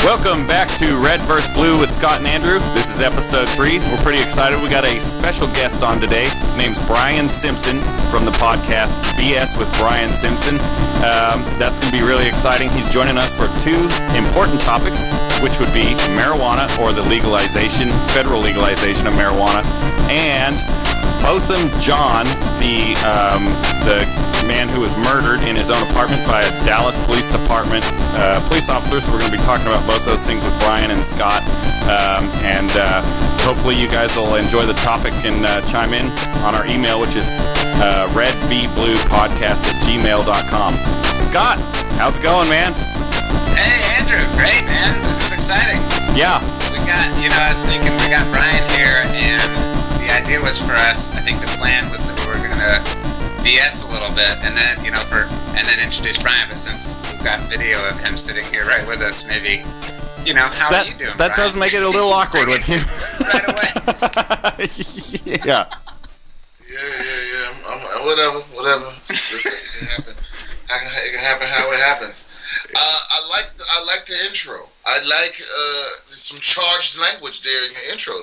Welcome back to Red vs. Blue with Scott and Andrew. This is episode 3. We're pretty excited. We got a special guest on today. His name's Brian Simpson from the podcast BS with Brian Simpson. That's going to be really exciting. He's joining us for 2 important topics, which would be marijuana or the federal legalization of marijuana, and Botham John, the man who was murdered in his own apartment by a Dallas Police Department police officer. So we're going to be talking about both those things with Brian and Scott. And hopefully you guys will enjoy the topic and chime in on our email, which is redvbluepodcast@gmail.com. Scott, how's it going, man? Hey, Andrew. Great, man. This is exciting. Yeah. I was thinking we got Brian here, and the idea was for us, I think the plan was that we were going to BS a little bit, and then, and then introduce Brian, but since we've got video of him sitting here right with us, maybe, how are you doing, That Brian? does make it a little awkward with him. Right away. Yeah. Yeah. Whatever. It can happen how it happens. I like the intro. I like some charged language there in your intro,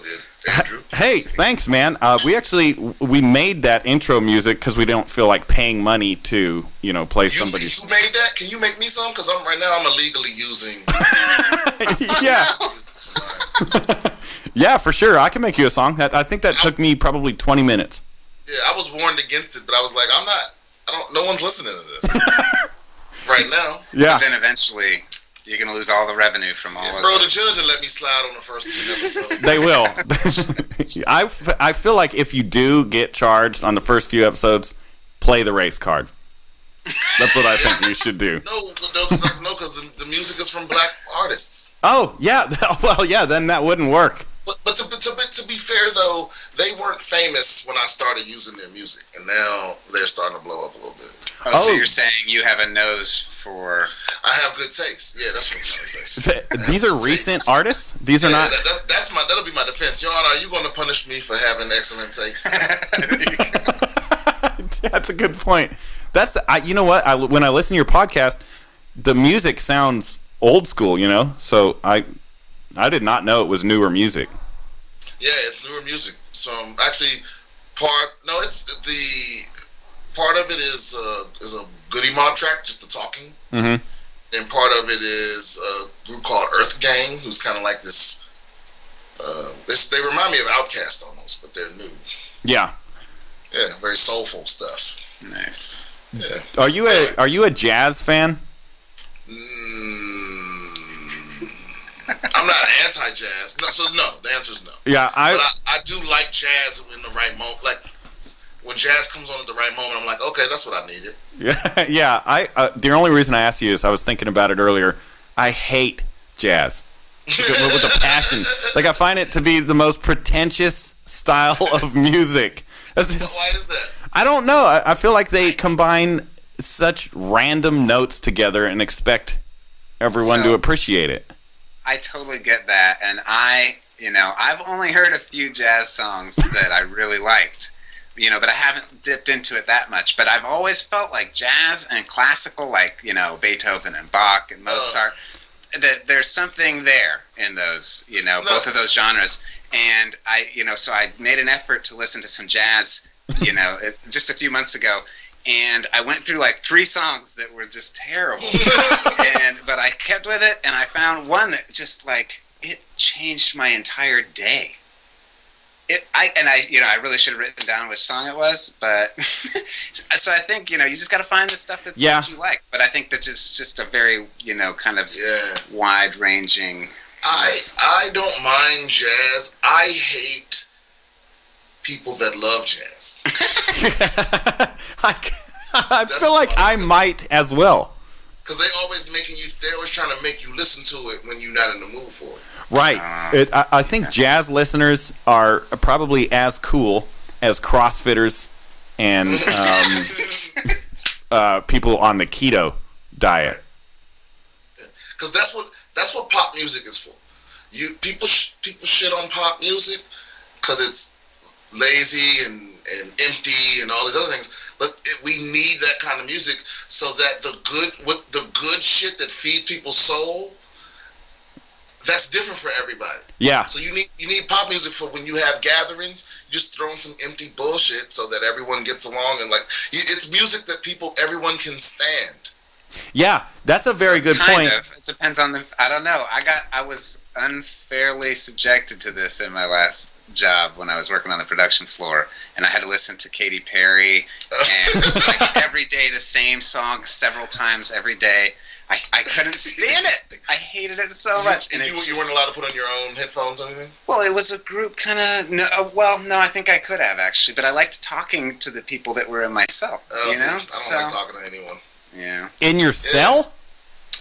Andrew. Hey, thanks, man. We made that intro music because we don't feel like paying money to, play somebody's. You made that? Can you make me some? Because I'm illegally using. Yeah. Yeah, for sure. I can make you a song. I think that took me probably 20 minutes. Yeah, I was warned against it, but I was like, no one's listening to this right now. Yeah. But then eventually, you're going to lose all the revenue from all of it. Bro, the judge will let me slide on the first 2 episodes. They will. I feel like if you do get charged on the first few episodes, play the race card. That's what I think you should do. No, because the music is from black artists. Oh, yeah. Well, yeah, then that wouldn't work. But to be fair, though, they weren't famous when I started using their music, and now they're starting to blow up a little bit. Oh, so you're saying you have a nose for... I have good taste. Yeah, that's what I'm trying to say. These are recent artists? These are not... That'll be my defense. Your Honor, are you going to punish me for having excellent taste? That's a good point. You know what? When I listen to your podcast, the music sounds old school, So I did not know it was newer music. Yeah, it's newer music. So actually, part of it is a Goody Mob track, just the talking. Mm-hmm. And part of it is a group called Earth Gang, who's kind of like this. They remind me of Outkast almost, but they're new. Yeah. Yeah, very soulful stuff. Nice. Yeah. Are you a jazz fan? I'm not anti-jazz. No, the answer's no. Yeah, but I do like jazz in the right moment. Like when jazz comes on at the right moment, I'm like, okay, that's what I needed. Yeah. The only reason I asked you is I was thinking about it earlier. I hate jazz with a passion. Like I find it to be the most pretentious style of music. Why is that? I don't know. I feel like they combine such random notes together and expect everyone to appreciate it. I totally get that, and I've only heard a few jazz songs that I really liked, but I haven't dipped into it that much. But I've always felt like jazz and classical, like, Beethoven and Bach and Mozart, that there's something there in those, both of those genres. And so I made an effort to listen to some jazz, just a few months ago. And I went through like 3 songs that were just terrible, but I kept with it, and I found one that just it changed my entire day. I really should have written down which song it was, but so I think you just got to find the stuff that you like. But I think that's just a very kind of wide ranging. I don't mind jazz. I hate people that love jazz. I feel like I might as well. Because they're always trying to make you listen to it when you're not in the mood for it. Right. I think jazz listeners are probably as cool as CrossFitters and people on the keto diet. Because that's what pop music is for. People shit on pop music because it's lazy and empty and all these other things. But we need that kind of music so that the good shit that feeds people's soul that's different for everybody. Yeah. So you need pop music for when you have gatherings. You just throw in some empty bullshit so that everyone gets along, and like it's music that everyone can stand. Yeah, that's a very good point. It depends on I don't know. I was unfairly subjected to this in my last job when I was working on the production floor, and I had to listen to Katy Perry and like every day the same song several times every day. I couldn't stand it. I hated it so much. And you weren't allowed to put on your own headphones or anything? Well, it was a group kind of... No, I think I could have, actually. But I liked talking to the people that were in my cell. You know? I don't like talking to anyone. Yeah. In your cell?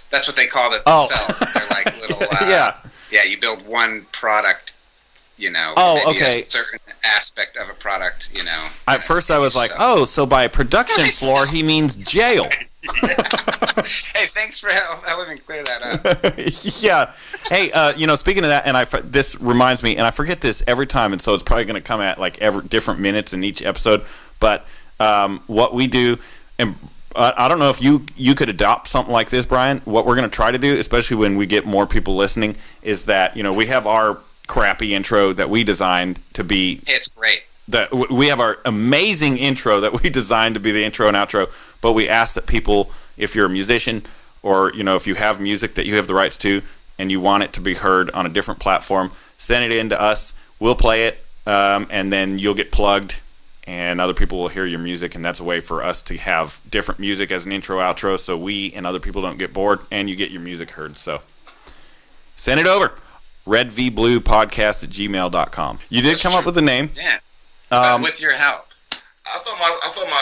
That's what they call it, the cells. They're like little... Yeah, you build one product, you know. Oh, okay. A certain aspect of a product, you know. At first I was like, so by production floor he means jail. Hey, thanks for helping me clear that up. Yeah. Hey, speaking of that, and this reminds me, and I forget this every time, and so it's probably going to come at like different minutes in each episode. But what we do, and I don't know if you could adopt something like this, Brian. What we're going to try to do, especially when we get more people listening, is that we have our crappy intro that we designed to be. It's great. We have our amazing intro that we designed to be the intro and outro, but we ask that people, if you're a musician or if you have music that you have the rights to and you want it to be heard on a different platform, send it in to us. We'll play it, and then you'll get plugged, and other people will hear your music, and that's a way for us to have different music as an intro, outro, so we and other people don't get bored, and you get your music heard. So send it over. redvbluepodcast@gmail.com. You did come up with a name. Yeah. With your help. I thought my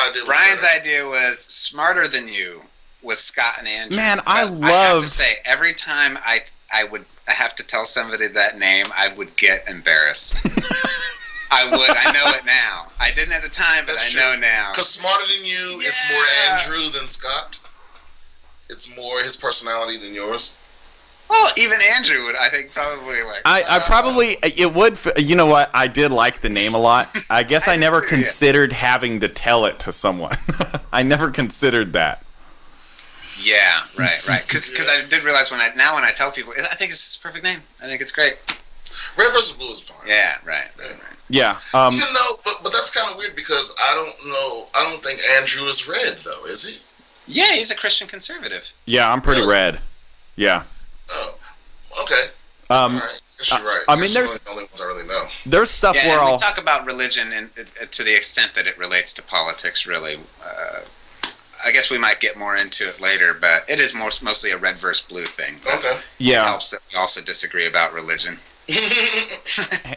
idea was Brian's better. idea was Smarter Than You with Scott and Andrew. Man, I have to say, every time I have to tell somebody that name, I would get embarrassed. I would. I know it now. I didn't at the time, but I know now. Because Smarter Than You is more Andrew than Scott. It's more his personality than yours. Well, even Andrew would, I think, probably like... I probably... It would... You know what? I did like the name a lot. I guess I never considered having to tell it to someone. I never considered that. Yeah, right. Because I did realize when I tell people, I think it's his perfect name. I think it's great. Red vs. Blue is fine. Yeah, right. Yeah. Even though, but that's kind of weird because I don't think Andrew is red, though, is he? Yeah, he's a Christian conservative. Yeah, I'm pretty red. Yeah. Oh, okay. All right. I guess you're right. I mean, there's the only ones I really know. There's stuff where we talk about religion and to the extent that it relates to politics. Really, I guess we might get more into it later, but it is mostly a red versus blue thing. Okay. Yeah. It helps that we also disagree about religion.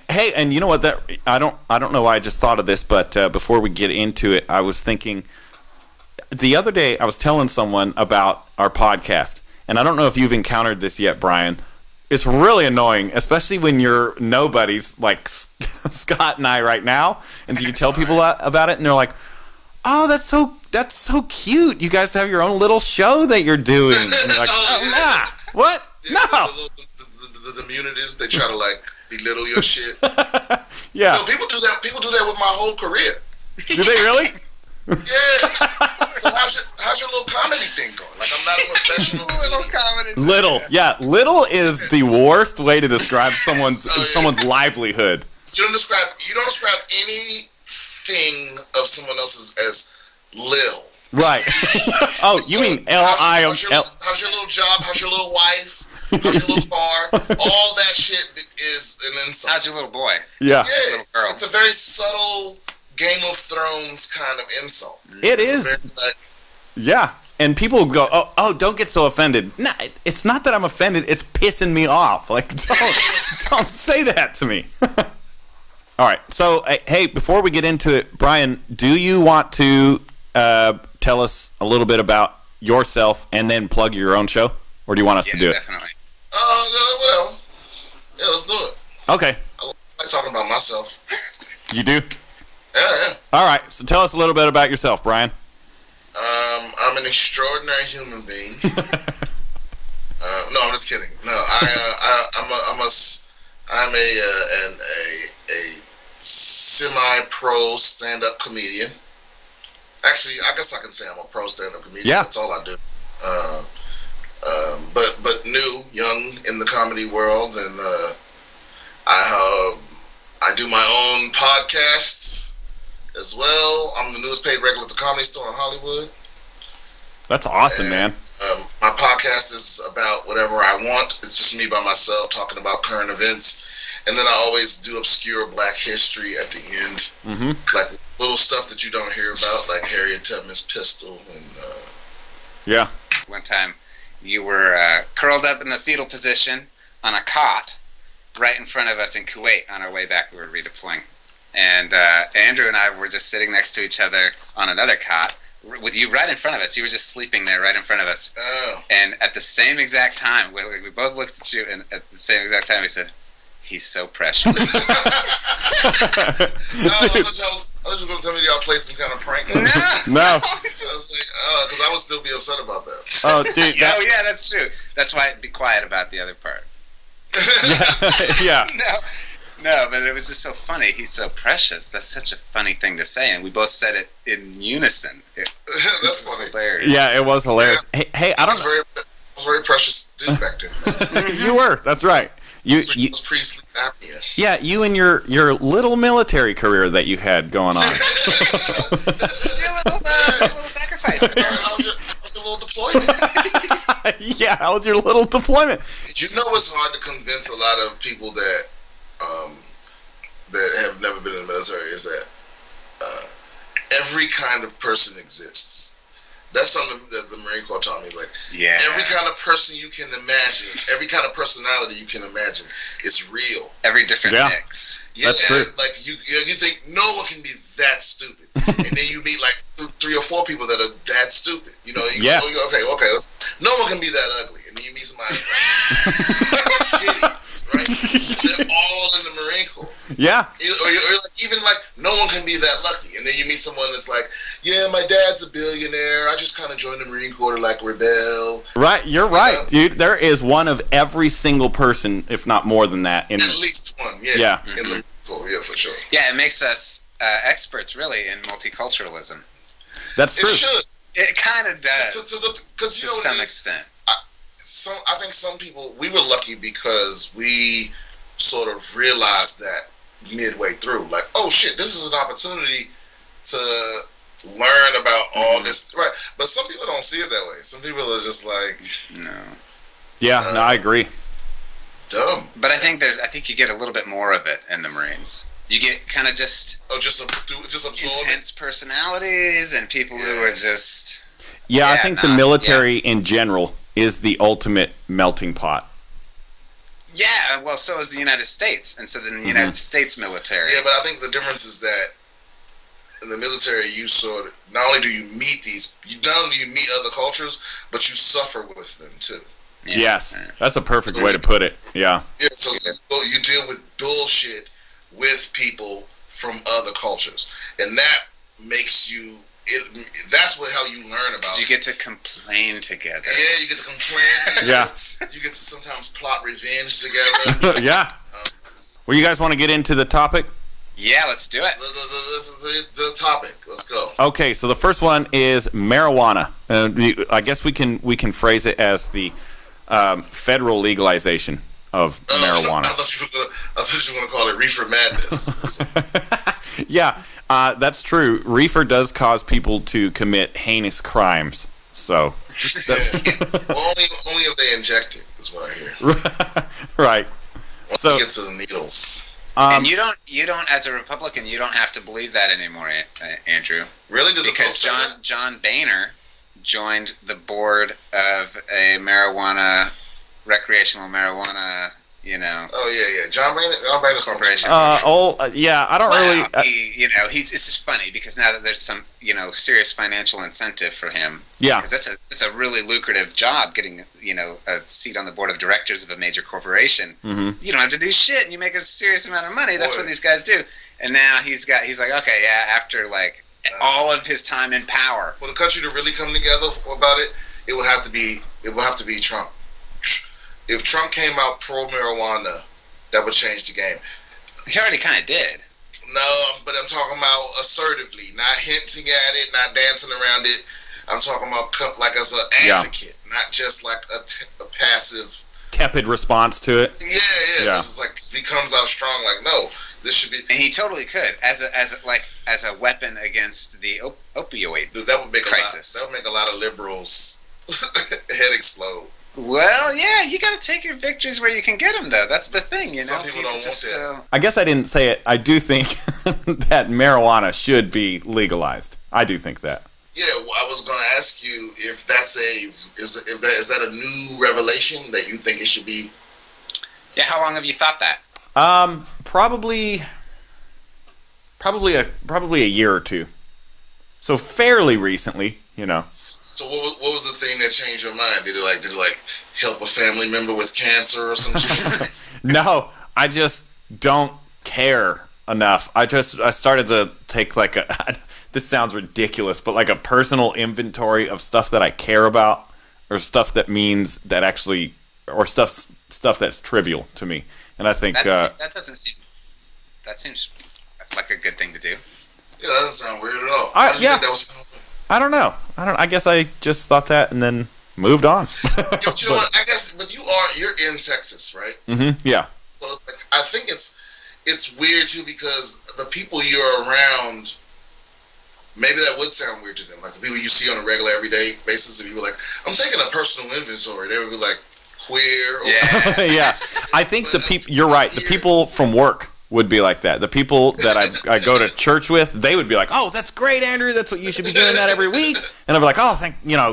Hey, and you know what? I don't know why I just thought of this, but before we get into it, I was thinking the other day I was telling someone about our podcast. And I don't know if you've encountered this yet, Brian. It's really annoying, especially when you're nobodies like Scott and I right now. And so you tell people about it, and they're like, "Oh, that's so cute. You guys have your own little show that you're doing." And you're like, nah, what? Yeah, no. The immunities, they try to like belittle your shit. Yeah. No, people do that. People do that with my whole career. Do they really? Yeah. So how's your little comedy thing going? Like, I'm not a professional. Little comedy. Little is the worst way to describe someone's livelihood. You don't describe anything of someone else's as Lil. Right. Oh, you mean L-I-M-L. How's your little job? How's your little wife? How's your little car? All that shit is an insult. How's your little boy? Yeah. Little girl. It's a very subtle Game of Thrones kind of insult. It is. Yeah. And people go, oh, don't get so offended. No, it's not that I'm offended. It's pissing me off. Like, don't say that to me. All right. So, hey, before we get into it, Brian, do you want to tell us a little bit about yourself and then plug your own show? Or do you want us to do it? Definitely. Whatever. Yeah, let's do it. Okay. I like talking about myself. You do? Yeah. All right. So tell us a little bit about yourself, Brian. I'm an extraordinary human being. No, I'm just kidding. No, I'm a semi-pro stand-up comedian. Actually, I guess I can say I'm a pro stand-up comedian. Yeah. That's all I do. But young in the comedy comedy world, and I do my own podcasts as well. I'm the newest paid regular at the Comedy Store in Hollywood. That's awesome, man. My podcast is about whatever I want. It's just me by myself talking about current events. And then I always do obscure Black history at the end. Like little stuff that you don't hear about, like Harriet Tubman's pistol. And yeah. One time you were curled up in the fetal position on a cot right in front of us in Kuwait on our way back. We were redeploying. And Andrew and I were just sitting next to each other on another cot with you right in front of us. You were just sleeping there right in front of us. Oh. And at the same exact time, we both looked at you, and at the same exact time we said, "He's so precious." I thought you were going to tell me y'all played some kind of prank. No. I was like, because I would still be upset about that. Oh, dude. Oh, yeah, that's true. That's why I'd be quiet about the other part. Yeah. No, but it was just so funny. He's so precious. That's such a funny thing to say, and we both said it in unison. That's funny. Hilarious. Yeah, it was hilarious. Yeah. Hey, I don't know. I was a very precious dude back then. You were. That's right. You pre-sleep apnea. Yeah, you and your little military career that you had going on. Your little sacrifice. How was your little deployment? Yeah, how was your little deployment? You know, it's hard to convince a lot of people that have never been in the military is that every kind of person exists. That's something that the Marine Corps taught me. Like, every kind of person you can imagine, every kind of personality you can imagine is real. Every different mix. Yeah, that's true. Like, you think no one can be that stupid. And then you meet like 3 or 4 people that are that stupid. You know, okay, no one can be that ugly. And then you meet somebody like kitties, right? They're all in the Marine Corps. Yeah. Or like, even like, no one can be that lucky. And then you meet someone that's like, yeah, my dad's a billionaire. I just kind of joined the Marine Corps to like rebel. Right, you're right, dude. There is one of every single person, if not more than that. At least one, yeah. In the Marine Corps, yeah, for sure. Yeah, it makes us experts, really, in multiculturalism. That's true. It should. It kind of does. To some extent. I think some people, we were lucky because we sort of realized that midway through. Like, oh shit, this is an opportunity to learn about all this. Right. But some people don't see it that way. Some people are just like, no. Yeah, no, I agree. Dumb. But I think you get a little bit more of it in the Marines. You get kind of just absorb intense personalities and people who are just... Yeah, I think the military in general is the ultimate melting pot. Yeah, well, so is the United States, and so the United States military. Yeah, but I think the difference is that in the military, you sort of, not only do you meet other cultures, but you suffer with them too. Yeah. Yes, that's a perfect way to put it. Yeah. Yeah, so you deal with bullshit with people from other cultures, and that makes you. That's how you learn about. You get to complain together. Yeah, you get to complain. Yeah. You get to sometimes plot revenge together. Yeah. Well, you guys want to get into the topic? Yeah, let's do it. The topic. Let's go. Okay, so the first one is marijuana. I guess we can phrase it as the federal legalization of marijuana. I thought you were going to call it reefer madness. Yeah, that's true. Reefer does cause people to commit heinous crimes. So, well, only if they inject it is what I hear. Right. Once you get to the needles. And you don't, as a Republican, you don't have to believe that anymore, Andrew. Really? Because John Boehner joined the board of a recreational marijuana, Oh yeah. John Boehner's corporation. Yeah. I don't really. It's just funny because now that there's some, serious financial incentive for him. Yeah. Because that's a really lucrative job, getting a seat on the board of directors of a major corporation. Mm-hmm. You don't have to do shit, and you make a serious amount of money. That's what these guys do. And now he's like, okay, yeah, after like all of his time in power, for the country to really come together about it, it will have to be Trump. If Trump came out pro-marijuana, that would change the game. He already kind of did. No, but I'm talking about assertively, not hinting at it, not dancing around it. I'm talking about like as an advocate, not just like a passive tepid response to it. Yeah. It's like he comes out strong. Like, no, this should be. And he totally could as a weapon against the opioid. Dude, that would make crisis. That would make a lot of liberals' head explode. Well, yeah, you got to take your victories where you can get them, though. That's the thing, you know. Some people don't want that. I guess I didn't say it. I do think that marijuana should be legalized. I do think that. Yeah, well, I was going to ask you if that's is that a new revelation that you think it should be? Yeah, how long have you thought that? Probably a year or two. So fairly recently, you know. So what was the thing that changed your mind? Did it help a family member with cancer or something? No, I just don't care enough. I started to take like this sounds ridiculous, but like a personal inventory of stuff that I care about, or stuff that means that actually, or stuff that's trivial to me. And I think that seems like a good thing to do. Yeah, that doesn't sound weird at all. I don't know. I guess I just thought that and then moved on. But you know what? I guess, but you're in Texas, right? Mm-hmm. Yeah. So it's like, I think it's weird too, because the people you're around, maybe that would sound weird to them. Like the people you see on a regular, everyday basis, if you were like, I'm taking a personal inventory, they would be like, queer. Or Yeah. I think you're right. The people from work would be like that. The people that I go to church with, they would be like, "Oh, that's great, Andrew. That's what you should be doing that every week." And I'd be like, "Oh,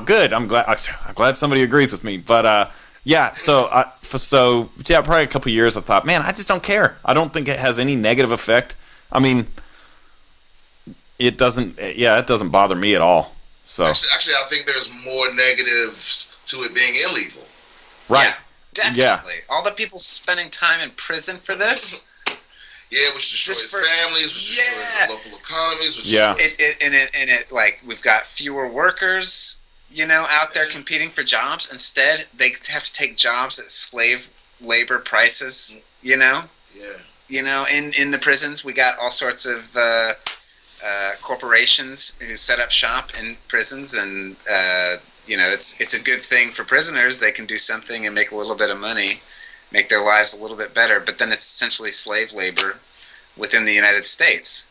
good. I'm glad somebody agrees with me." But yeah. So probably a couple years, I thought, man, I just don't care. I don't think it has any negative effect. I mean, it doesn't. Yeah, it doesn't bother me at all. So actually, I think there's more negatives to it being illegal. Right. Yeah, definitely. Yeah. All the people spending time in prison for this. Yeah, which destroys families, which destroys the local economies. Which like we've got fewer workers, out there competing for jobs. Instead, they have to take jobs at slave labor prices. In the prisons, we got all sorts of corporations who set up shop in prisons, and it's a good thing for prisoners. They can do something and make a little bit of money, make their lives a little bit better, but then it's essentially slave labor within the United States,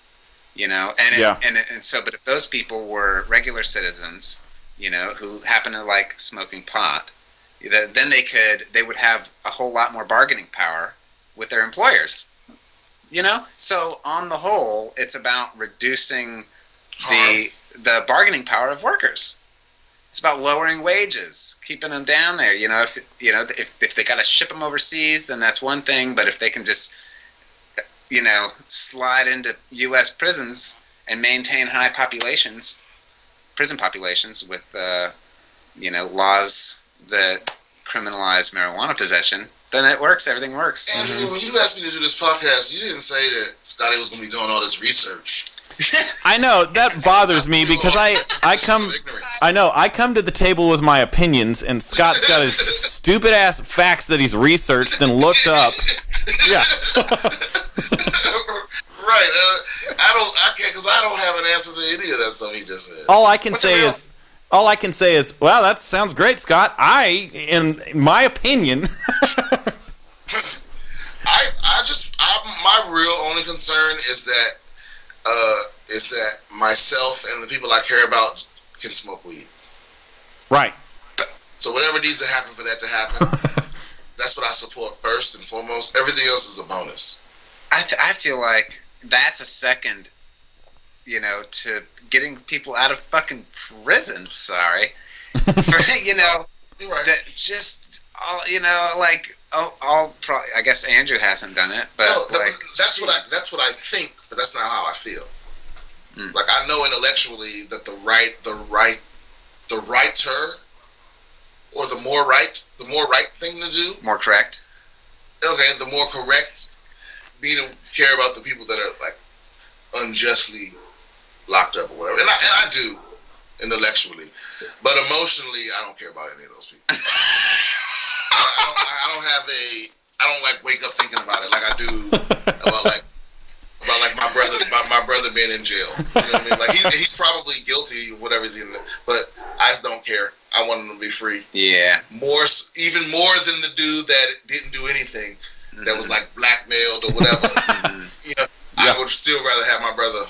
but if those people were regular citizens, who happen to like smoking pot, then they would have a whole lot more bargaining power with their employers, so on the whole, it's about reducing the bargaining power of workers. It's about lowering wages, keeping them down there. If they got to ship them overseas, then that's one thing. But if they can just, slide into U.S. prisons and maintain high prison populations with, laws that criminalize marijuana possession, then it works. Everything works. Andrew, when you asked me to do this podcast, you didn't say that Scotty was going to be doing all this research. I know that bothers me because I come to the table with my opinions, and Scott's got his stupid ass facts that he's researched and looked up. Yeah. Right. I can't, because I don't have an answer to any of that stuff he just said. All I can say is, well, that sounds great, Scott. In my opinion. My real only concern is that myself and the people I care about can smoke weed. Right. So whatever needs to happen for that to happen, that's what I support first and foremost. Everything else is a bonus. I feel like that's a second, to getting people out of fucking prison. Sorry. You're right. That just, I guess Andrew hasn't done it, but no, that's what I think, but that's not how I feel. Like, I know intellectually that the righter, or the more right thing to do. More correct. Okay, the more correct be to care about the people that are like unjustly locked up or whatever, and I do intellectually, but emotionally I don't care about any of those people. I don't like wake up thinking about it like I do about my brother being in jail. You know what I mean? Like he's probably guilty of whatever he's in, but I just don't care. I want him to be free. Yeah. Even more than the dude that still rather have my brother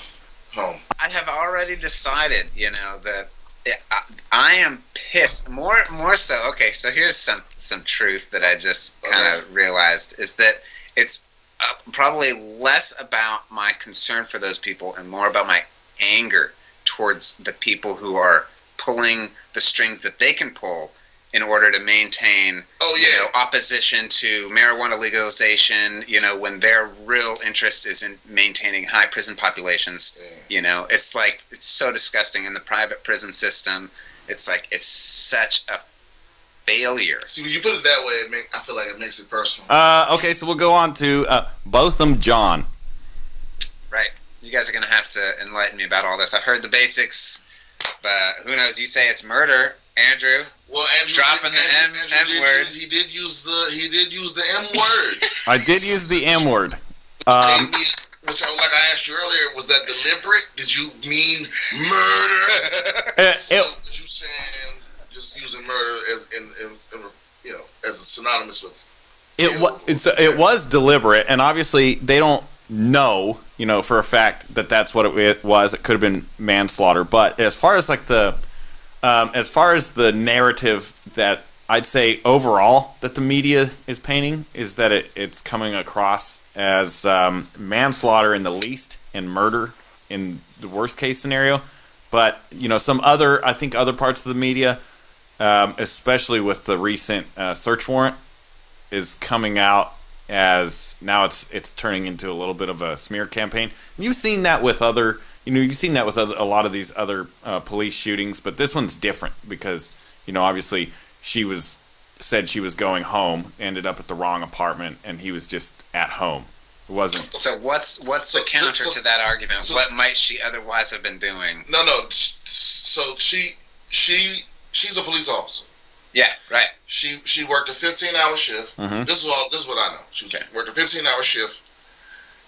home. I have already decided, that I am pissed. More so. Okay, so here's some truth that I just kind of realized is that it's probably less about my concern for those people and more about my anger towards the people who are pulling the strings that they can pull in order to maintain opposition to marijuana legalization, when their real interest is in maintaining high prison populations. It's like, it's so disgusting in the private prison system. It's like, it's such a failure. See, when you put it that way, I feel like it makes it personal. Okay, so we'll go on to Botham John. Right. You guys are going to have to enlighten me about all this. I've heard the basics, but who knows? You say it's murder, Andrew. Well, Andrew dropping the M word. He did use the M word. I did use the M word. Which, like I asked you earlier, was that deliberate? Did you mean murder? Is you saying just using murder as as a synonymous with it was deliberate, and obviously they don't know, for a fact that that's what it was. It could have been manslaughter, but as far as the narrative that I'd say overall that the media is painting is that it's coming across as manslaughter in the least and murder in the worst case scenario. But some other parts of the media, especially with the recent search warrant, is coming out as now it's turning into a little bit of a smear campaign. And you've seen that with other. You've seen that with a lot of these other police shootings, but this one's different because, obviously said she was going home, ended up at the wrong apartment, and he was just at home. It wasn't. So what's the counter to that argument? What might she otherwise have been doing? No. So she's a police officer. Yeah, right. She worked a 15-hour shift. Mm-hmm. This is what I know. She worked a 15-hour shift.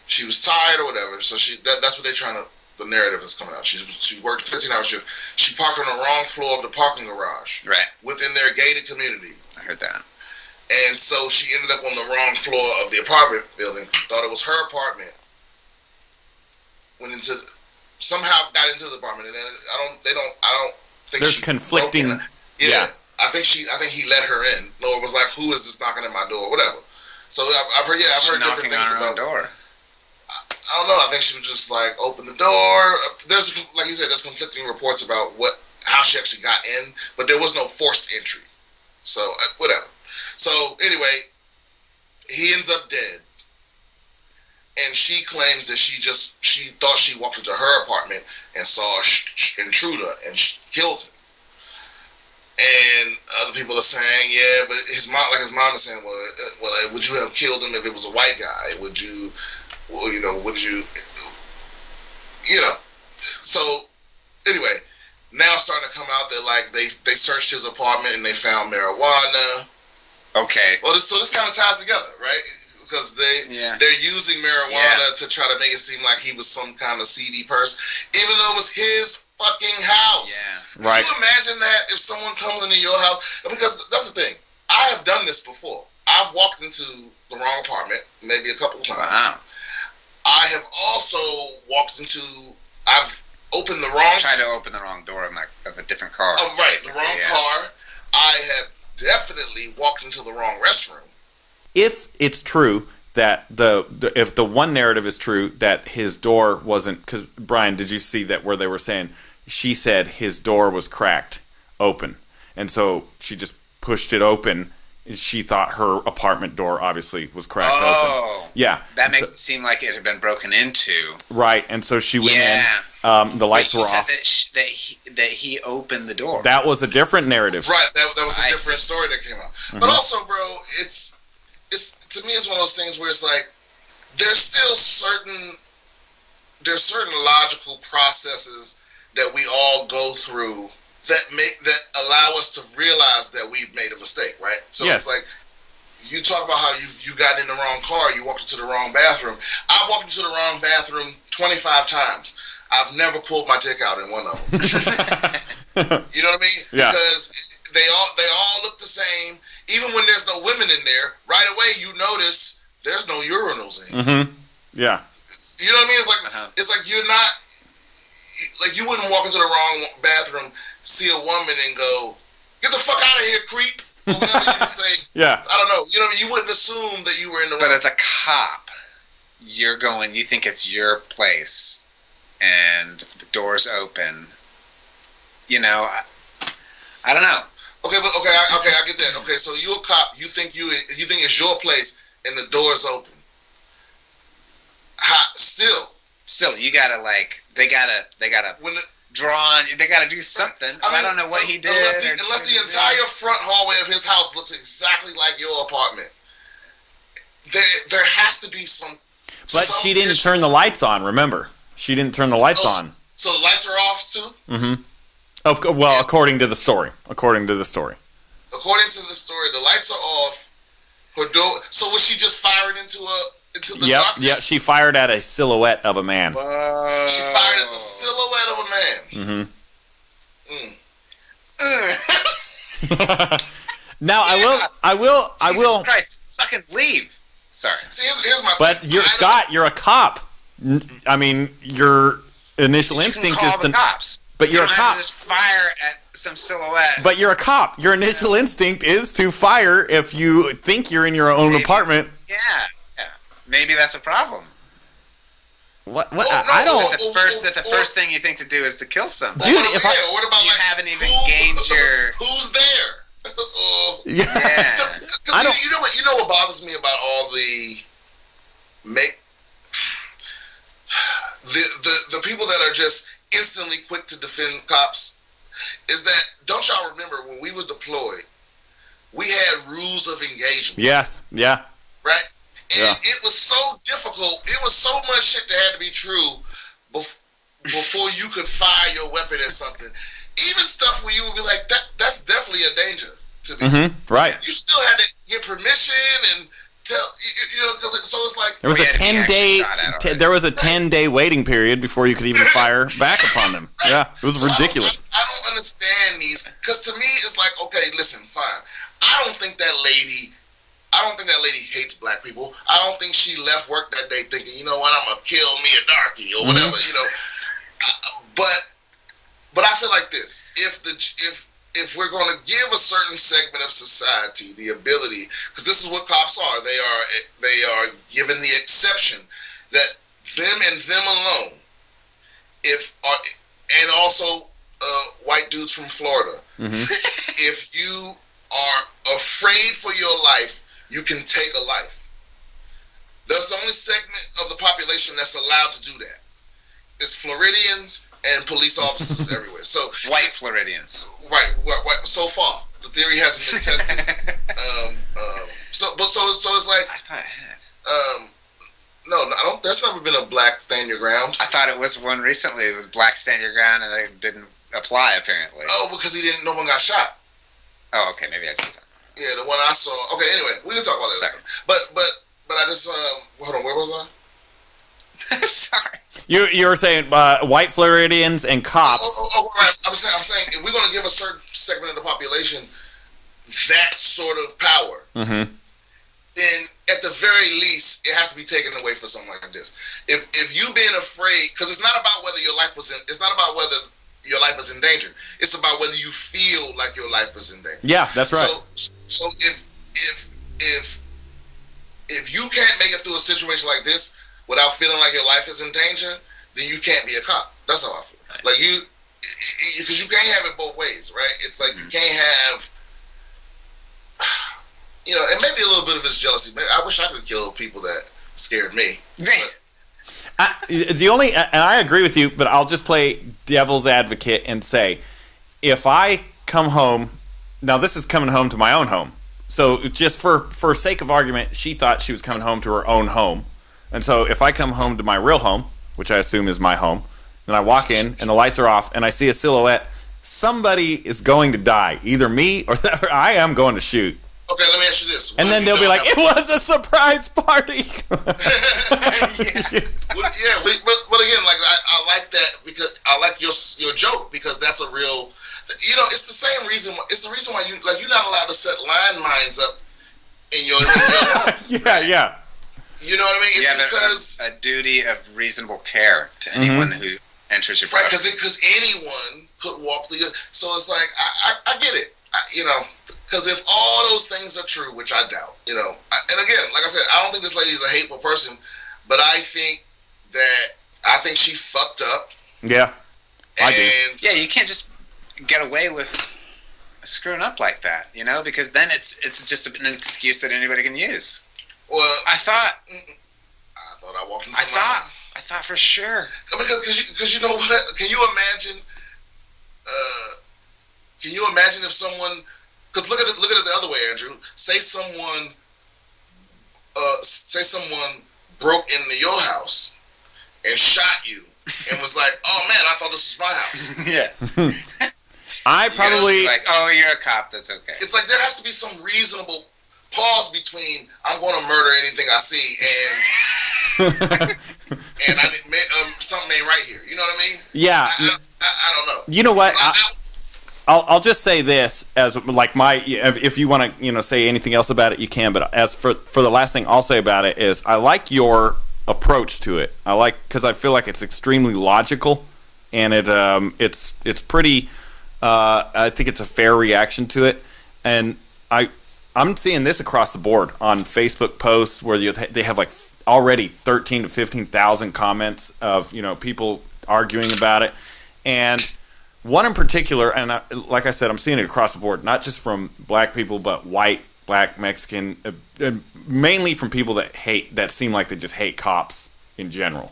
She was tired or whatever, so that's what they're trying to. The narrative is coming out. She worked a 15-hour shift. She parked on the wrong floor of the parking garage. Right. Within their gated community. I heard that. And so she ended up on the wrong floor of the apartment building. Thought it was her apartment. Somehow got into the apartment, and then I don't think there's conflicting. Yeah. I think he let her in. Laura was like, "Who is this knocking at my door?" Whatever. So I've heard different things about her door. I don't know. I think she would just open the door. There's, like you said, there's conflicting reports about how she actually got in, but there was no forced entry. So whatever. So anyway, he ends up dead, and she claims that she thought she walked into her apartment and saw an intruder and killed him. And other people are saying, yeah, but his mom is saying, well, would you have killed him if it was a white guy? Would you? So anyway, now it's starting to come out that they searched his apartment and they found marijuana. Okay. Well, this kind of ties together, right? Because they're using marijuana to try to make it seem like he was some kind of seedy person, even though it was his fucking house. Yeah. Right. Can you imagine that if someone comes into your house? Because that's the thing. I have done this before. I've walked into the wrong apartment maybe a couple of times. Wow. I have also I've opened the wrong... Tried to open the wrong door of a different car. Oh, right, the wrong car. I have definitely walked into the wrong restroom. If it's true that if the one narrative is true that his door wasn't... Because, Brian, did you see that where they were saying... She said his door was cracked open. And so she just pushed it open. She thought her apartment door obviously was cracked open. Yeah. That makes it seem like it had been broken into. Right, and so she went in. The lights were off. That he opened the door. That was a different narrative. Right, that was a different story that came out. Mm-hmm. But also, bro, it's to me it's one of those things where it's like there's certain logical processes that we all go through that allow us to realize that we've made a mistake, right? So It's like you talk about how you got in the wrong car, you walked into the wrong bathroom. I've walked into the wrong bathroom 25 times. I've never pulled my dick out in one of them. You know what I mean? Yeah. Because they all look the same. Even when there's no women in there, right away you notice there's no urinals in. Mm-hmm. Yeah. You know what I mean? It's like you're not, like you wouldn't walk into the wrong bathroom, see a woman and go, "Get the fuck out of here, creep." Or whatever you would say. Yeah. I don't know. You know, you wouldn't assume that you were in the. But as a cop, you think it's your place, and the door's open. You know, I don't know. Okay, I get that. Okay, so you're a cop. You think it's your place, and the door's open. Still, you gotta they gotta when draw on. They gotta do something. I don't know what he did. Unless the entire front hallway of his house looks exactly like your apartment, there has to be some. But she didn't turn the lights on. Remember, she didn't turn the lights on. So the lights are off too. Mm-hmm. According to the story. According to the story, the lights are off. Her door. So was she just firing into the darkness? Yep. She fired at a silhouette of a man. Whoa. She fired at the silhouette of a man. Mm-hmm. Now I will. Jesus Christ, fucking leave. Sorry. See, here's my. But Scott, you're a cop. I mean, your initial instinct is to. Cops. But you're a cop. Have to just fire at some silhouette. But you're a cop. Your initial instinct is to fire if you think you're in your own apartment. Yeah. Maybe that's a problem. What? I don't. The first thing you think to do is to kill somebody. Dude, what about you haven't even gained your. Who's there? Yeah. Cause you know what bothers me about all the people that are just instantly quick to defend cops is that, don't y'all remember when we were deployed, we had rules of engagement. Yes. Yeah. Right? And it was so difficult. It was so much shit that had to be true before you could fire your weapon at something. Even stuff where you would be like, that's definitely a danger to me. Mm-hmm. Right. You still had to get permission and tell, so it's like there was a 10-day. There was a 10-day waiting period before you could even fire back upon them. Yeah, it was ridiculous. I don't understand these, because to me it's like, okay, listen, fine. I don't think that lady hates black people. I don't think she left work that day thinking, you know what, I'm gonna kill me a darkie or whatever. But I feel like this: if we're going to give a certain segment of society the ability, because this is what cops are, they are given the exception that them and them alone, and also white dudes from Florida, if you are afraid for your life, you can take a life. That's the only segment of the population that's allowed to do that. It's Floridians and police officers everywhere. So white Floridians, right? So far, the theory hasn't been tested. So it's like, no, there's never been a black stand your ground. I thought it was one recently. It was black stand your ground, and they didn't apply apparently. Oh, because no one got shot. Oh, okay, maybe I just. Yeah, the one I saw. Okay, anyway, we can talk about that. But I just hold on. Where was I? Sorry. You were saying white Floridians and cops. Right. I'm saying if we're going to give a certain segment of the population that sort of power, then at the very least it has to be taken away for something like this. If you being afraid, because it's not about whether your life it's not about whether your life is in danger. It's about whether you feel like your life is in danger. Yeah, that's right. So if you can't make it through a situation like this without feeling like your life is in danger, then you can't be a cop. That's how I feel. Right. Like because you can't have it both ways, right? It's like you can't have, and maybe a little bit of his jealousy. I wish I could kill people that scared me. And I agree with you, but I'll just play devil's advocate and say, if I come home, now this is coming home to my own home. So just for sake of argument, she thought she was coming home to her own home. And so if I come home to my real home, which I assume is my home, and I walk in and the lights are off and I see a silhouette, somebody is going to die. Either me or I am going to shoot. Okay, let me ask you this. And then they'll be like, it was a surprise party. But again, like I like that because I like your joke, because that's a real, it's the same reason. It's the reason why you're not allowed to set landmines up in your home. Yeah. You know what I mean? It's you have because a duty of reasonable care to anyone who enters your right, property. because anyone could walk through. So it's like I get it. Because if all those things are true, which I doubt, and again, like I said, I don't think this lady's a hateful person, but I think she fucked up. Yeah, I do. Yeah, you can't just get away with screwing up like that, because then it's just an excuse that anybody can use. Well, I thought I walked into I thought for sure. Because you know what? Can you imagine? If someone? Because look at it the other way, Andrew. Say someone broke into your house and shot you and was like, "Oh man, I thought this was my house." Yeah. I probably like, "Oh, you're a cop. That's okay." It's like there has to be some reasonable pause between I'm going to murder anything I see and something ain't right here. You know what I mean? Yeah. I don't know. You know what? I'll just say this as like if you want to say anything else about it you can, but as for the last thing I'll say about it is I like your approach to it. Because I feel like it's extremely logical and it's pretty I think it's a fair reaction to it, and I'm seeing this across the board on Facebook posts where they have like already 13 to 15,000 comments of people arguing about it, and one in particular, and like I said, I'm seeing it across the board, not just from black people, but white, black, Mexican, and mainly from people that seem like they just hate cops in general.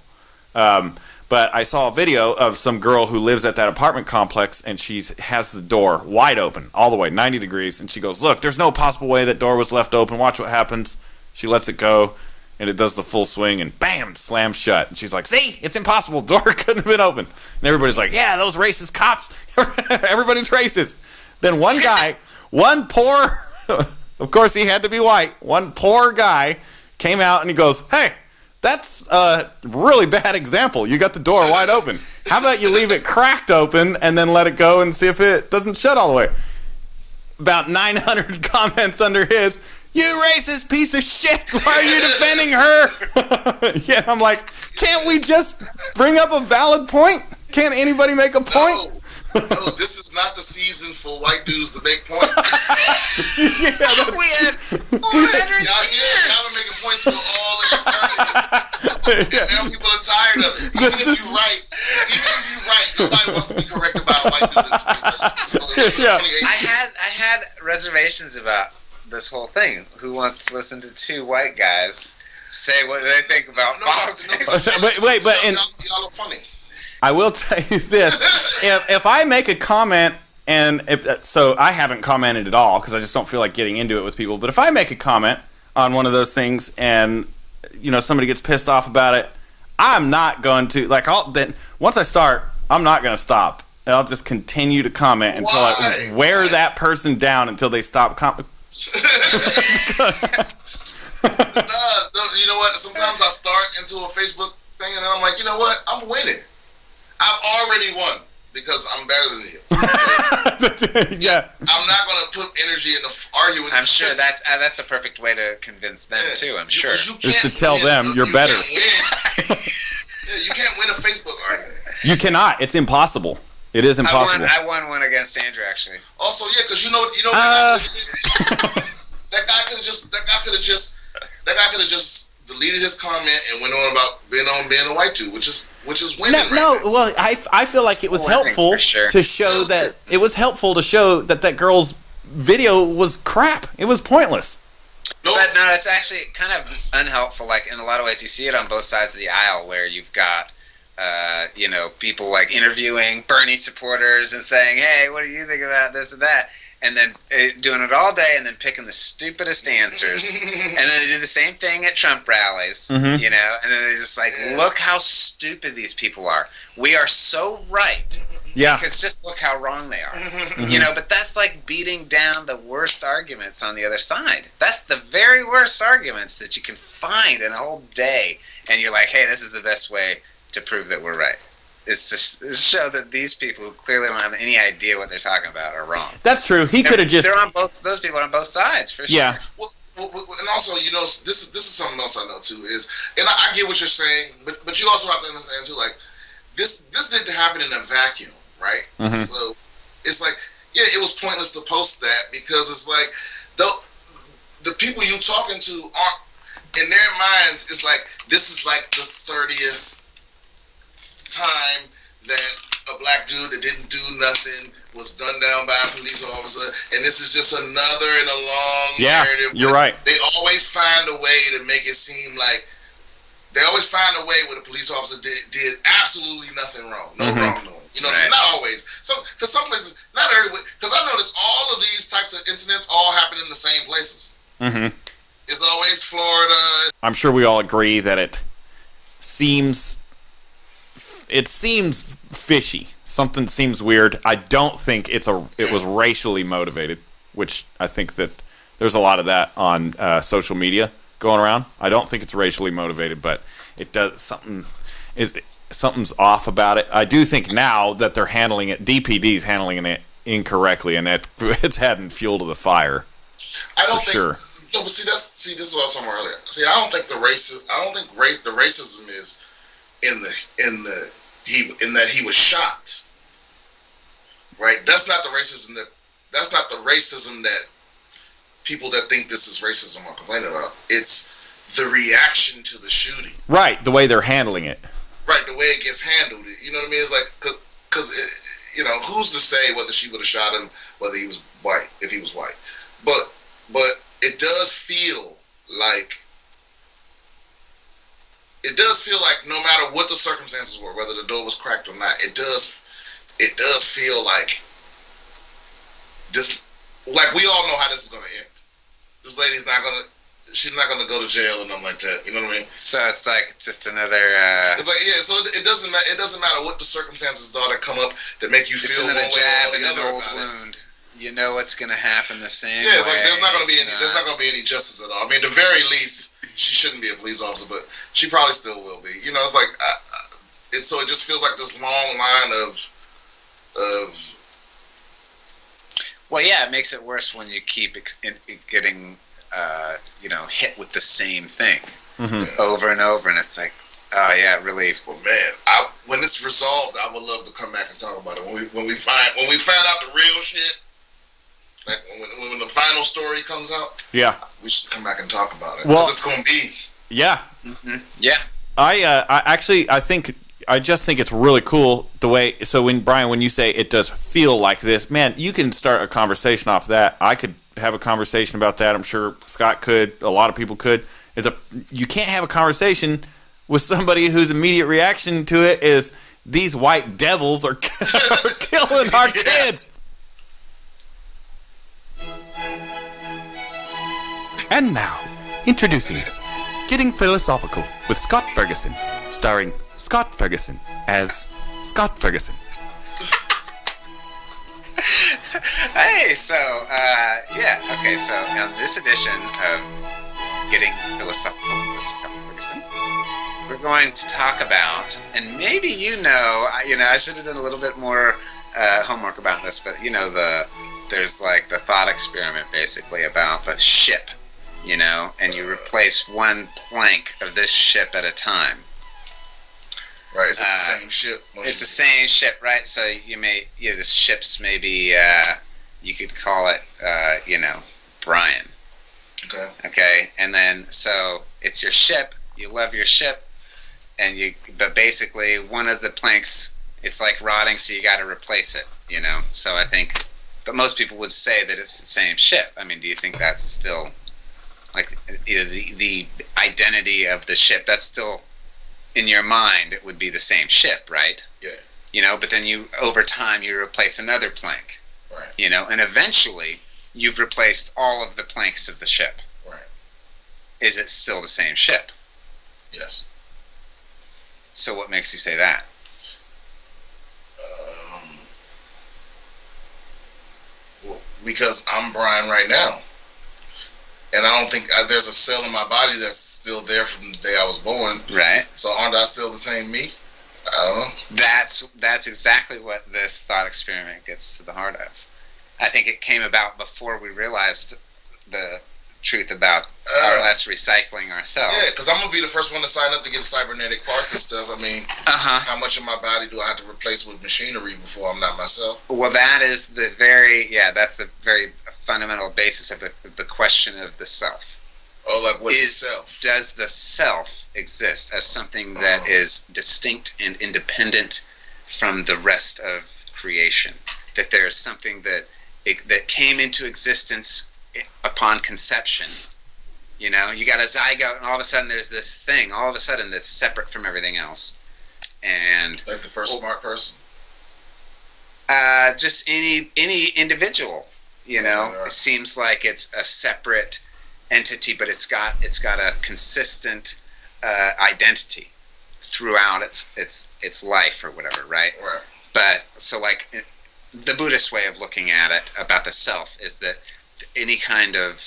But I saw a video of some girl who lives at that apartment complex, and she has the door wide open, all the way, 90 degrees, and she goes, "Look, there's no possible way that door was left open. Watch what happens." She lets it go, and it does the full swing, and bam, slams shut. And she's like, "See, it's impossible. Door couldn't have been open." And everybody's like, "Yeah, those racist cops. Everybody's racist." Then one poor, of course he had to be white, one poor guy came out and he goes, "Hey, that's a really bad example. You got the door wide open. How about you leave it cracked open and then let it go and see if it doesn't shut all the way?" About 900 comments under his, "You racist piece of shit. Why are you defending her?" Yeah, I'm like, can't we just bring up a valid point? Can't anybody make a point? No, this is not the season for white dudes to make points. Yeah, we had 400 years. Y'all been making points for all the time. And now people are tired of it. Even if you're right, nobody wants to be correct about white dudes. Yeah. I had reservations about this whole thing. Who wants to listen to two white guys say what they think about politics? Wait, y'all are funny. I will tell you this: if I make a comment, and so I haven't commented at all because I just don't feel like getting into it with people. But if I make a comment on one of those things, and somebody gets pissed off about it, I'm not going to then once I start, I'm not going to stop. I'll just continue to comment until I wear that person down until they stop commenting. You know what? Sometimes I start into a Facebook thing, and then I'm like, you know what? I'm winning. I've already won because I'm better than you. Yeah. I'm not going to put energy into arguing. I'm sure that's a perfect way to convince them too. I'm sure. Just to tell them you're better. You can't win a Facebook argument. You cannot. It's impossible. It is impossible. I won one against Andrew actually. Also, yeah, because that guy could have just deleted his comment and went on about being a white dude, which is winning. Well, I feel like it was helpful to show that it was helpful to show that girl's video was crap. It was pointless. No, it's actually kind of unhelpful. Like in a lot of ways, you see it on both sides of the aisle, where you've got people like interviewing Bernie supporters and saying, "Hey, what do you think about this and that?" And then doing it all day, and then picking the stupidest answers, and then they do the same thing at Trump rallies, and then they're just like, "Look how stupid these people are. We are so right, because just look how wrong they are, But that's like beating down the worst arguments on the other side. That's the very worst arguments that you can find in a whole day, and you're like, "Hey, this is the best way to prove that we're right." Is to show that these people who clearly don't have any idea what they're talking about are wrong. That's true. He could have just... They're on both... Those people are on both sides, for sure. Well, and also, this is something else I know too is, and I get what you're saying, but you also have to understand too, like this didn't happen in a vacuum, right? Mm-hmm. So it's like, yeah, it was pointless to post that because it's like the people you talking to aren't, in their minds, it's like this is like the 30th time that a black dude that didn't do nothing was gunned down by a police officer, and this is just another in a long narrative. You're right. They always find a way to make it seem like they always find a way where the police officer did absolutely nothing wrong, no wrongdoing. Right. Not always. So, because some places, not everywhere. Because I noticed all of these types of incidents all happen in the same places. Mm-hmm. It's always Florida. I'm sure we all agree that it seems fishy. Something seems weird. I don't think it was racially motivated, which I think that there's a lot of that on social media going around. I don't think it's racially motivated, but it does something's off about it. I do think now that they're handling it, DPD's handling it incorrectly, and it's adding fuel to the fire. I don't think. Sure. No, but this is what I was talking about earlier. See, I don't think the racism is in that he was shot. Right? That's not the racism that people that think this is racism are complaining about. It's the reaction to the shooting. Right, the way they're handling it. Right, the way it gets handled. You know what I mean? It's like, because who's to say whether she would have shot him, whether he was white, if he was white. But it does feel like no matter what the circumstances were, whether the door was cracked or not, it does feel like this. Like, we all know how this is going to end. This lady's she's not gonna go to jail and nothing like that. You know what I mean? So it's like just another. It's like, yeah. So it doesn't matter what the circumstances are that come up that make you feel one way or the other. Old wound. You know what's gonna happen the same. Yeah, it's way. like there's not gonna be any justice at all. I mean, at the very least, she shouldn't be a police officer, but she probably still will be. You know, it's like so it just feels like this long line of. Well, yeah, it makes it worse when you keep getting. Hit with the same thing over and over, and it's like, oh yeah, really. Well, man, when it's resolved, I would love to come back and talk about it. When we find out the real shit, like when the final story comes out, yeah, we should come back and talk about it. Well, it's going to be, yeah, yeah. I just think it's really cool the way. So when you say it does feel like this, man, you can start a conversation off that. I could have a conversation about that. I'm sure Scott could. A lot of people could. You can't have a conversation with somebody whose immediate reaction to it is these white devils are killing our kids. And now, introducing Getting Philosophical with Scott Ferguson, starring Scott Ferguson as Scott Ferguson. Hey, so, okay, so on this edition of Getting Philosophical with Scott Ferguson, we're going to talk about, and maybe I should have done a little bit more homework about this, but there's like the thought experiment basically about the ship, and you replace one plank of this ship at a time. Right, it's the same ship. It's the same ship, right? So the ship's maybe, you could call it, Brian. Okay, and then, so, it's your ship, you love your ship, but basically, one of the planks, it's like rotting, so you gotta replace it, So I think, but most people would say that it's the same ship. I mean, do you think that's still, like, the identity of the ship, that's still, in your mind, it would be the same ship, right? Yeah. But then over time, you replace another plank. Right. And eventually, you've replaced all of the planks of the ship. Right. Is it still the same ship? Yes. So what makes you say that? Because I'm Brian right now. And I don't think there's a cell in my body that's still there from the day I was born. Right. So aren't I still the same me? I don't know. That's exactly what this thought experiment gets to the heart of. I think it came about before we realized the truth about or less recycling ourselves. Yeah, because I'm going to be the first one to sign up to get cybernetic parts and stuff. I mean, how much of my body do I have to replace with machinery before I'm not myself? Well, that's the very fundamental basis of the question of the self. Oh, like what is self? Does the self exist as something that is distinct and independent from the rest of creation? That there is something that came into existence upon conception. You know, you got a zygote, and all of a sudden there's this thing, all of a sudden that's separate from everything else. And like the first smart person? Just any individual, you know. It seems like it's a separate entity, but it's got a consistent identity throughout its life or whatever, right? Right. But so like the Buddhist way of looking at it about the self is that any kind of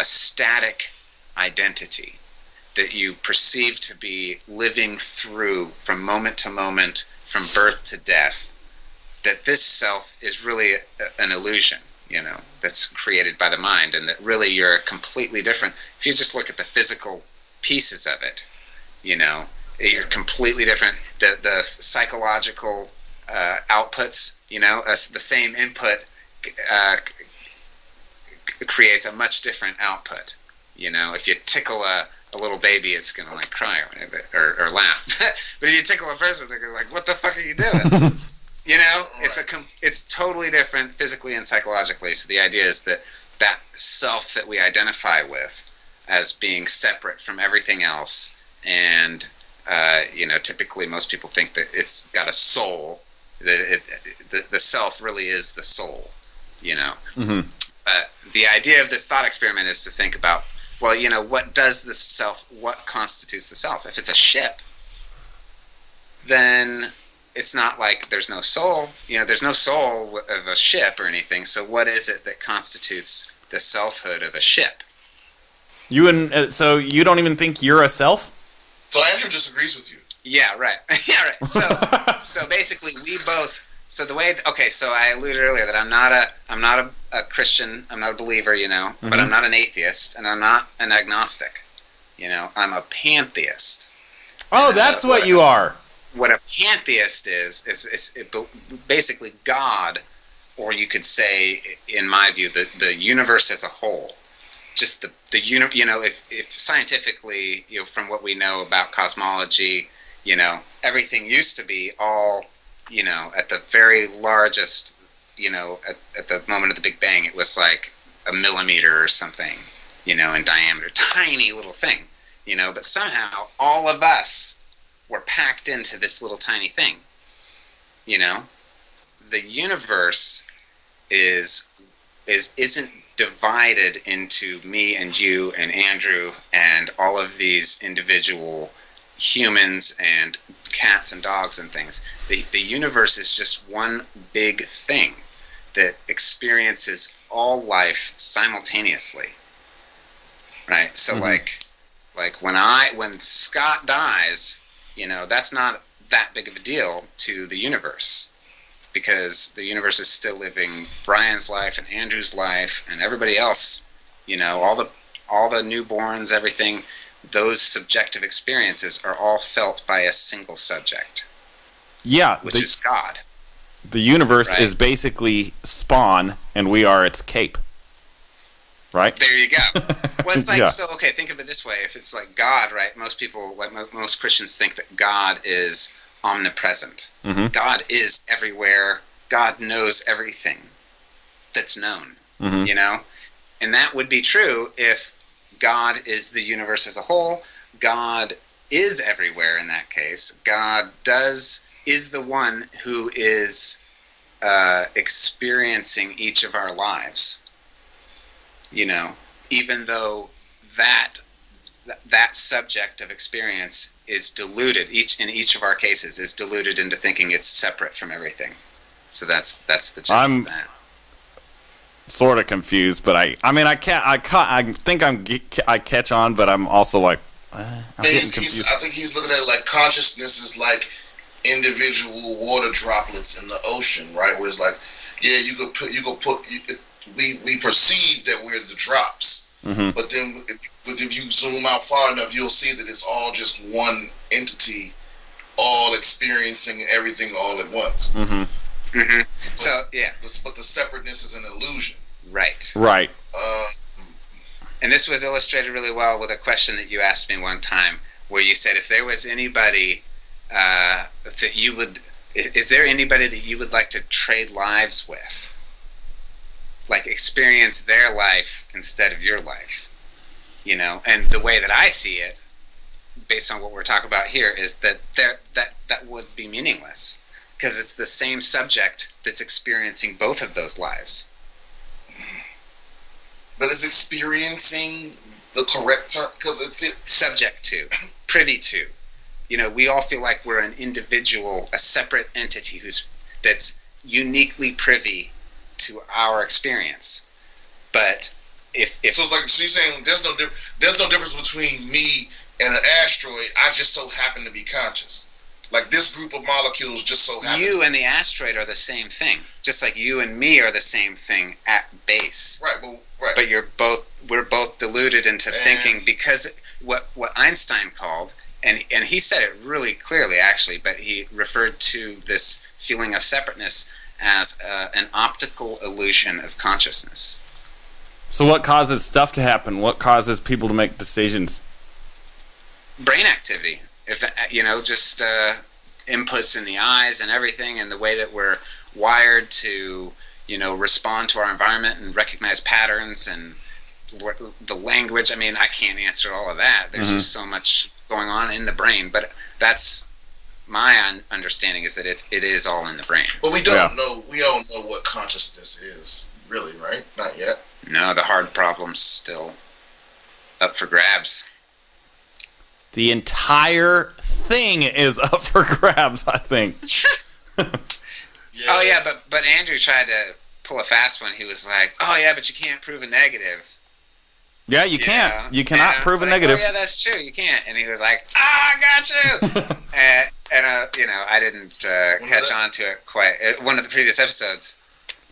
static identity that you perceive to be living through from moment to moment, from birth to death, that this self is really an illusion, you know, that's created by the mind, and that really you're completely different. If you just look at the physical pieces of it, you know, you're completely different. The psychological outputs, you know, the same input creates a much different output. You know, if you tickle a little baby, it's gonna like cry or laugh. But if you tickle a person, they're gonna like, "What the fuck are you doing?" You know, it's totally different physically and psychologically. So the idea is that self that we identify with as being separate from everything else, and you know, typically most people think that it's got a soul. That the self really is the soul. You know. Mm-hmm. The idea of this thought experiment is to think about, well, you know, what constitutes the self? If it's a ship, then it's not like there's no soul. You know, there's no soul of a ship or anything. So what is it that constitutes the selfhood of a ship? So you don't even think you're a self? So Andrew disagrees with you. Yeah, right. Yeah, right. So basically we both. So so I alluded earlier that I'm not a Christian, I'm not a believer, you know, but I'm not an atheist, and I'm not an agnostic, you know, I'm a pantheist. Oh, that's what you are. What a pantheist is basically God, or you could say, in my view, the universe as a whole. Just you know, if scientifically, you know, from what we know about cosmology, you know, everything used to be all, you know, at the very largest, you know, at the moment of the Big Bang, it was like a millimeter or something, you know, in diameter, tiny little thing, you know, but somehow all of us were packed into this little tiny thing, you know. The universe isn't divided into me and you and Andrew and all of these individual humans and cats and dogs and things. The universe is just one big thing that experiences all life simultaneously, right? So like when Scott dies, you know, that's not that big of a deal to the universe, because the universe is still living Brian's life and Andrew's life and everybody else, you know, all the newborns, everything. Those subjective experiences are all felt by a single subject. Yeah, which is God. The universe is basically spawn, and we are its cape. Right? There you go. Well, it's like, so, okay, think of it this way. If it's like God, right, most people, like most Christians think that God is omnipresent. Mm-hmm. God is everywhere. God knows everything that's known, you know? And that would be true if God is the universe as a whole. God is everywhere in that case. God is the one who is experiencing each of our lives. You know, even though that subject of experience is diluted, in each of our cases is diluted into thinking it's separate from everything. So that's the gist of that. Sort of confused, but I think I catch on, but I'm also like, I'm getting confused. I think he's looking at it like consciousness is like individual water droplets in the ocean, right? Where it's like, yeah, we perceive that we're the drops, Mm-hmm. But if you zoom out far enough, you'll see that it's all just one entity, all experiencing everything all at once. Mm-hmm. Mm-hmm. So yeah, but the separateness is an illusion. Right. Right. And this was illustrated really well with a question that you asked me one time, where you said, if there was anybody that you would, is there anybody that you would like to trade lives with? Like experience their life instead of your life, you know? And the way that I see it, based on what we're talking about here, is that that would be meaningless, because it's the same subject that's experiencing both of those lives. But is experiencing the correct term? Because it's subject to, privy to. You know, we all feel like we're an individual, a separate entity that's uniquely privy to our experience. But if so, it's like, so you're saying there's no difference between me and an asteroid. I just so happen to be conscious. Like this group of molecules just so happens. You and the asteroid are the same thing. Just like you and me are the same thing at base. Right, but we're both deluded into thinking, because what Einstein called, and he said it really clearly actually, but he referred to this feeling of separateness as an optical illusion of consciousness. So what causes stuff to happen? What causes people to make decisions? Brain activity. If you know, just inputs in the eyes and everything, and the way that we're wired to, you know, respond to our environment and recognize patterns and the language. I mean, I can't answer all of that. There's just so much going on in the brain, but that's my understanding, is that it is all in the brain. But we don't know. We don't know what consciousness is, really, right? Not yet. No, the hard problem's still up for grabs. The entire thing is up for grabs, I think. Yeah. Oh yeah, but Andrew tried to pull a fast one. He was like, "Oh yeah, but you can't prove a negative." Yeah, you can't. Know? You cannot prove a negative. Oh yeah, that's true. You can't. And he was like, "Ah, I got you." and you know, I didn't catch on to it quite. One of the previous episodes,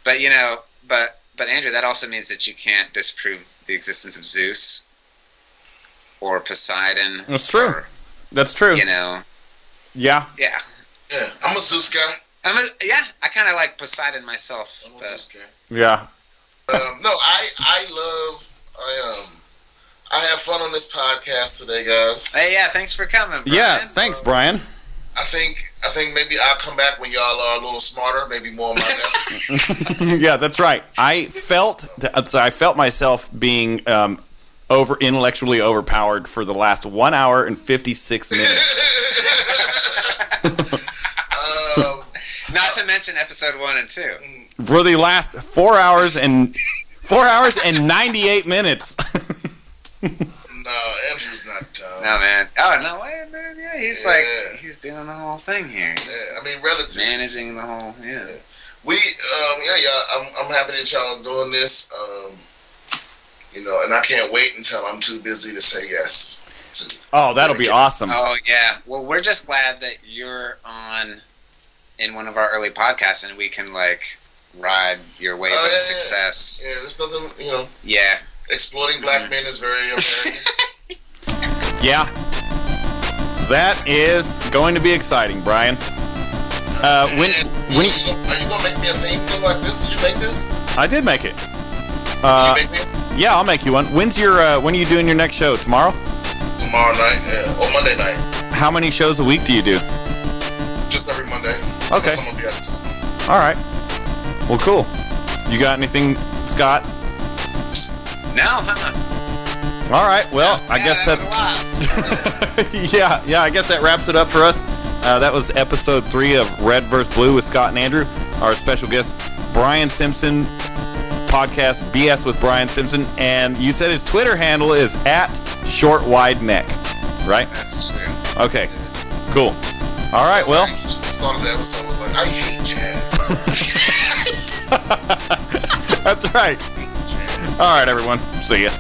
but you know, but Andrew, that also means that you can't disprove the existence of Zeus or Poseidon. That's true. That's true. You know. Yeah. Yeah. Yeah. I'm a Zeus guy. I kind of like Poseidon myself. I'm a Zeus guy. Yeah. No, I have fun on this podcast today, guys. Hey, yeah, thanks for coming, Brian. Yeah, thanks, Brian. I think maybe I'll come back when y'all are a little smarter, maybe more on my level. Yeah, that's right. I felt myself being intellectually overpowered for the last 1 hour and 56 minutes. Not to mention episode 1 and 2. For the last 4 hours and 98 minutes. No, Andrew's not dumb. No, man. Oh, no way. Yeah, he's like, he's doing the whole thing here. I mean, relatively. Managing the whole, We, I'm happy that y'all are doing this. You know, and I can't wait until I'm too busy to say yes. Oh, that'll be awesome. Oh, yeah. Well, we're just glad that you're on in one of our early podcasts, and we can, like, ride your wave of success. Yeah, there's nothing, you know. Yeah. Exploiting black men is very American. Yeah. That is going to be exciting, Brian. Are you gonna make me a theme song like this? Did you make this? I did make it. Did you make me? Yeah, I'll make you one. When are you doing your next show? Tomorrow? Tomorrow night, or Monday night. How many shows a week do you do? Just every Monday. Okay. Someone will be out of town. All right. Well, cool. You got anything, Scott? No, All right. Well, I guess that was yeah. I guess that wraps it up for us. That was episode 3 of Red vs. Blue with Scott and Andrew. Our special guest, Brian Simpson, podcast BS with Brian Simpson. And you said his Twitter handle is @shortwideneck, right? That's true. Okay. Cool. All right. Well. Started the episode with like, I hate jazz. That's right. All right, everyone. See ya.